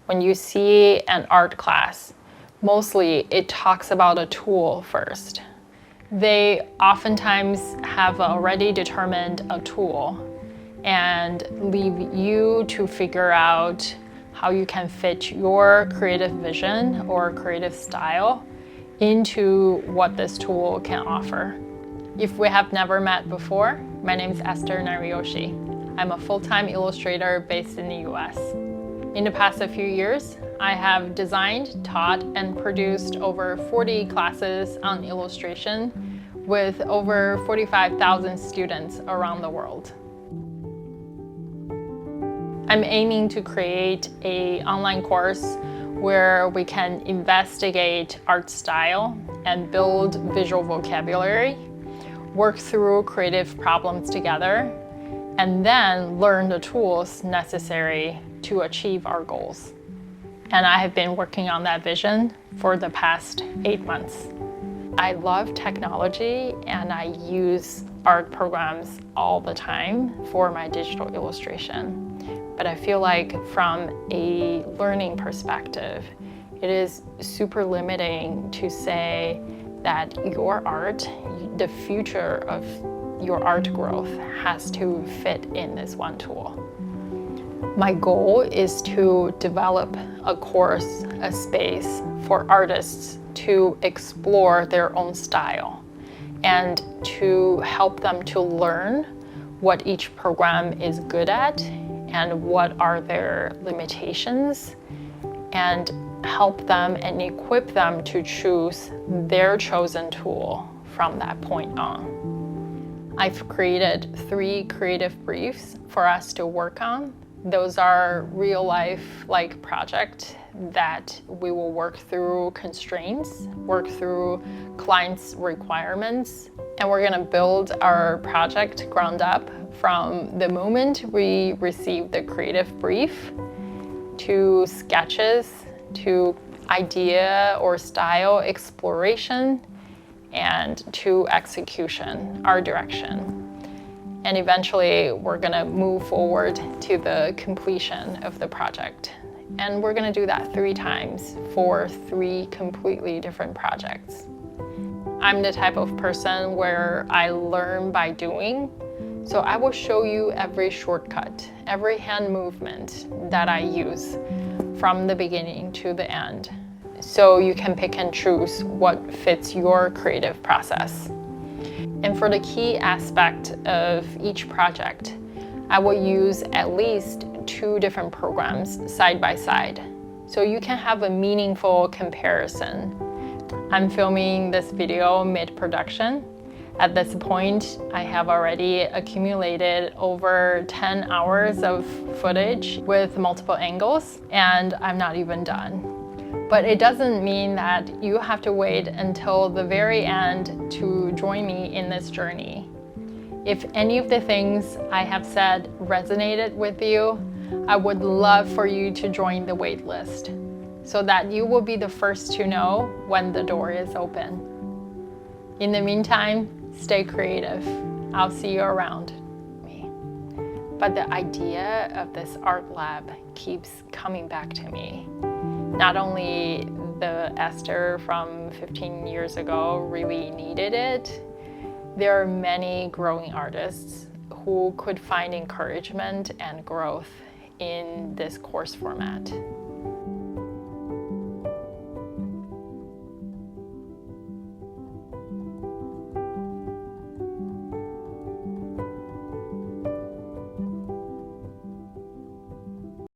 when you see an art class, mostly it talks about a tool first. They oftentimes have already determined a tool and leave you to figure out how you can fit your creative vision or creative style into what this tool can offer. If we have never met before, my name is Esther Nariyoshi. I'm a full-time illustrator based in the US. In the past few years, I have designed, taught, and produced over 40 classes on illustration with over 45,000 students around the world. I'm aiming to create an online course where we can investigate art style and build visual vocabulary, work through creative problems together, and then learn the tools necessary to achieve our goals. And I have been working on that vision for the past 8 months. I love technology and I use art programs all the time for my digital illustration. But I feel like from a learning perspective, it is super limiting to say that your art, the future of your art growth has to fit in this one tool. My goal is to develop a course, a space for artists to explore their own style and to help them to learn what each program is good at and what are their limitations, and help them and equip them to choose their chosen tool from that point on. I've created 3 creative briefs for us to work on. Those are real life-like projects that we will work through constraints, work through clients' requirements, and we're gonna build our project ground up from the moment we receive the creative brief to sketches, to idea or style exploration, and to execution, our direction. And eventually we're gonna move forward to the completion of the project. And we're gonna do that 3 times for 3 completely different projects. I'm the type of person where I learn by doing. So I will show you every shortcut, every hand movement that I use from the beginning to the end, so you can pick and choose what fits your creative process. And for the key aspect of each project, I will use at least 2 different programs side by side, so you can have a meaningful comparison. I'm filming this video mid-production. At this point, I have already accumulated over 10 hours of footage with multiple angles, and I'm not even done. But it doesn't mean that you have to wait until the very end to join me in this journey. If any of the things I have said resonated with you, I would love for you to join the wait list so that you will be the first to know when the door is open. In the meantime, stay creative. I'll see you around. But the idea of this art lab keeps coming back to me. Not only the Esther from 15 years ago really needed it, there are many growing artists who could find encouragement and growth in this course format.